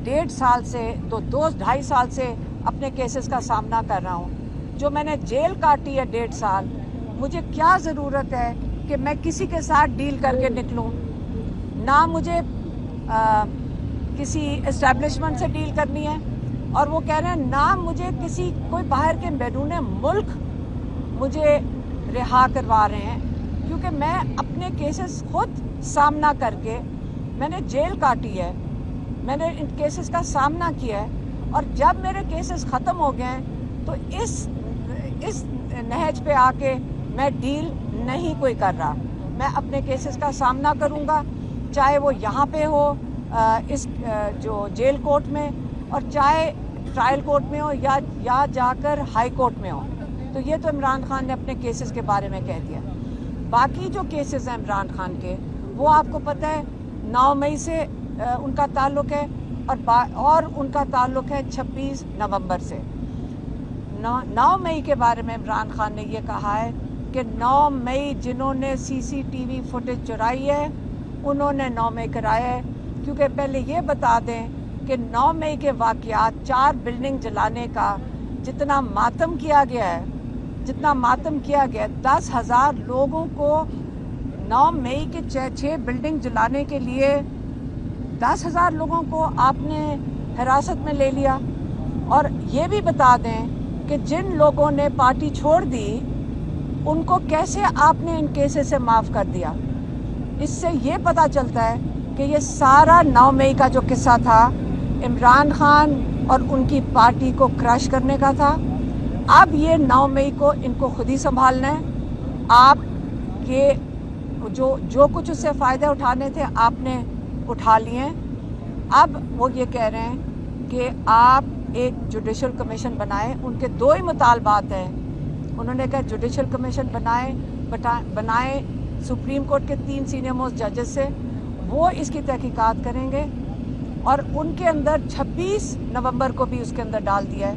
1.5 साल से तो 2-2.5 साल से अपने केसेस का सामना कर रहा हूँ। जो मैंने जेल काटी है 1.5 साल, मुझे क्या ज़रूरत है कि मैं किसी के साथ डील करके निकलूँ? ना मुझे किसी एस्टेब्लिशमेंट से डील करनी है, और वो कह रहे हैं ना मुझे किसी कोई बाहर के बैरूने मुल्क मुझे रिहा करवा रहे हैं, क्योंकि मैं अपने केसेस खुद सामना करके मैंने जेल काटी है, मैंने इन केसेस का सामना किया है, और जब मेरे केसेस ख़त्म हो गए हैं तो इस नहज पे आके मैं डील नहीं कोई कर रहा। मैं अपने केसेस का सामना करूँगा, चाहे वो यहाँ पे हो इस जो जेल कोर्ट में, और चाहे ट्रायल कोर्ट में हो या जाकर हाई कोर्ट में हो। तो ये तो इमरान खान ने अपने केसेस के बारे में कह दिया। बाकी जो केसेस हैं इमरान खान के, वो आपको पता है 9 मई से उनका ताल्लुक़ है, और उनका ताल्लुक़ है 26 नवंबर से। 9 मई के बारे में इमरान खान ने ये कहा है कि 9 मई जिन्होंने CCTV फुटेज चुराई है उन्होंने 9 मई कराया है। क्योंकि पहले ये बता दें कि 9 मई के वाक़यात 4 बिल्डिंग जलाने का जितना मातम किया गया है, 10,000 लोगों को 9 मई के 6 बिल्डिंग जलाने के लिए 10,000 लोगों को आपने हिरासत में ले लिया। और ये भी बता दें कि जिन लोगों ने पार्टी छोड़ दी उनको कैसे आपने इन केसेस से माफ़ कर दिया। इससे ये पता चलता है कि ये सारा 9 मई का जो किस्सा था इमरान खान और उनकी पार्टी को क्रश करने का था। अब ये 9 मई को इनको खुद ही संभालना है। आप ये जो कुछ उससे फ़ायदे उठाने थे आपने उठा लिए। अब वो ये कह रहे हैं कि आप एक जुडिशल कमीशन बनाएं। उनके 2 ही मुतालबात हैं। उन्होंने कहा जुडिशल कमीशन बनाएं सुप्रीम कोर्ट के 3 सीनियर मोस्ट जजेस से, वो इसकी तहकीकात करेंगे। और उनके अंदर 26 नवंबर को भी उसके अंदर डाल दिया है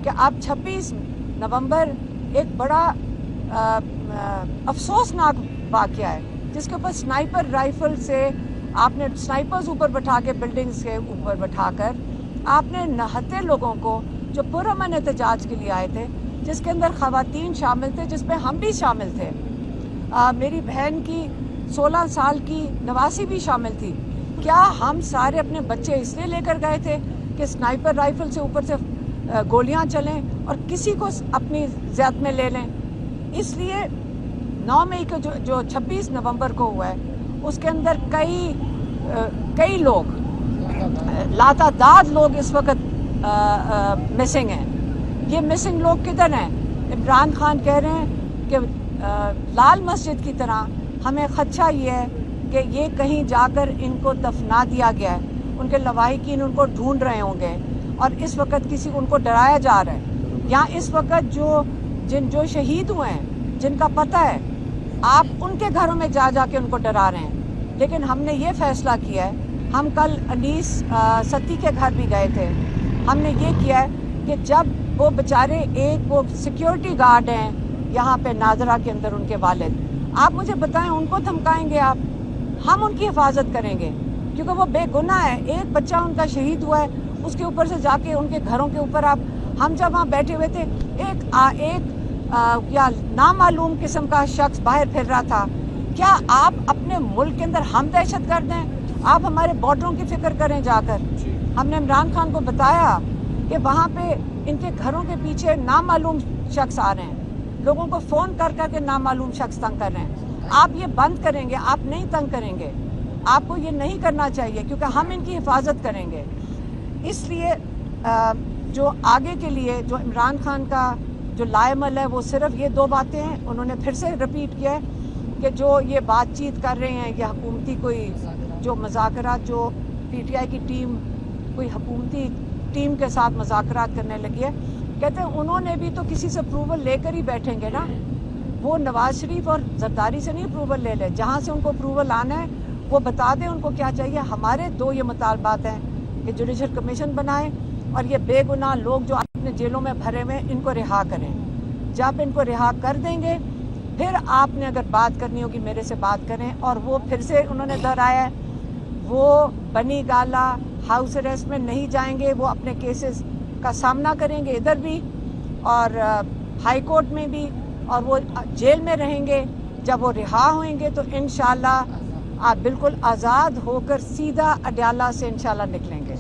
कि अब 26 नवंबर एक बड़ा अफसोसनाक वाक़या है, जिसके ऊपर स्नाइपर राइफल से आपने स्नाइपर्स ऊपर बैठा के बिल्डिंग्स के ऊपर बैठाकर आपने 69 लोगों को जो पुरअमन एहतजाज के लिए आए थे, जिसके अंदर ख़वातीन शामिल थे, जिसमें हम भी शामिल थे, मेरी बहन की 16 साल की नवासी भी शामिल थी। क्या हम सारे अपने बच्चे इसलिए लेकर गए थे कि स्नाइपर राइफल से ऊपर से गोलियां चलें और किसी को अपनी ज़ियाद में ले लें? इसलिए 9 मई को जो 26 नवंबर को हुआ है उसके अंदर कई लोग, लातादाद लोग इस वक्त मिसिंग हैं। ये मिसिंग लोग किधर हैं? इमरान खान कह रहे हैं कि लाल मस्जिद की तरह हमें खदशा ये है कि ये कहीं जाकर इनको दफना दिया गया है। उनके लवाहिकीन उनको ढूंढ रहे होंगे और इस वक्त उनको डराया जा रहा है। यहाँ इस वक्त जो शहीद हुए हैं, जिनका पता है, आप उनके घरों में जाके उनको डरा रहे हैं। लेकिन हमने ये फैसला किया है, हम कल अनीस सत्ती के घर भी गए थे। हमने ये किया है कि जब वो बेचारे वो सिक्योरिटी गार्ड हैं यहाँ पे नाजरा के अंदर, उनके वालिद, आप मुझे बताएं उनको धमकाएंगे आप? हम उनकी हिफाजत करेंगे क्योंकि वो बेगुनाह है। एक बच्चा उनका शहीद हुआ है, उसके ऊपर से जाके उनके घरों के ऊपर हम जब वहाँ बैठे हुए थे, एक या नामालूम किस्म का शख्स बाहर फिर रहा था। क्या आप अपने मुल्क के अंदर हम दहशत गर्द हैं? आप हमारे बॉर्डरों की फिक्र करें जाकर। हमने इमरान खान को बताया कि वहाँ पे इनके घरों के पीछे नामालूम शख्स आ रहे हैं, लोगों को फ़ोन कर करके नामालूम शख्स तंग कर रहे हैं। आप ये बंद करेंगे? आप नहीं तंग करेंगे, आपको ये नहीं करना चाहिए क्योंकि हम इनकी हिफाजत करेंगे। इसलिए जो आगे के लिए जो इमरान खान का जो लाएमल है वो सिर्फ ये 2 बातें हैं। उन्होंने फिर से रिपीट किया है कि जो ये बातचीत कर रहे हैं, ये हुकूमती कोई जो मज़ाकरात, जो PTI की टीम कोई हुकूमती टीम के साथ मज़ाकरात करने लगी है। कहते हैं उन्होंने भी तो किसी से अप्रूवल लेकर ही बैठेंगे ना। वो नवाज शरीफ और जरदारी से नहीं अप्रूवल ले ले, जहाँ से उनको अप्रूवल आना है वो बता दें उनको क्या चाहिए। हमारे 2 ये मुतालबात हैं कि जुडिशल कमीशन बनाएं और ये बेगुनाह लोग जो अपने जेलों में भरे हुए हैं इनको रिहा करें। जब इनको रिहा कर देंगे फिर आपने अगर बात करनी होगी मेरे से बात करें। और वो फिर से उन्होंने दोहराया है, वो बनी गाला ہاؤس اریسٹ میں نہیں جائیں گے وہ اپنے کیسز کا سامنا کریں گے ادھر بھی اور ہائی کورٹ میں بھی اور وہ جیل میں رہیں گے. جب وہ رہا ہوئیں گے تو انشاءاللہ آپ بالکل آزاد ہو کر سیدھا اڈیالہ سے انشاءاللہ نکلیں گے.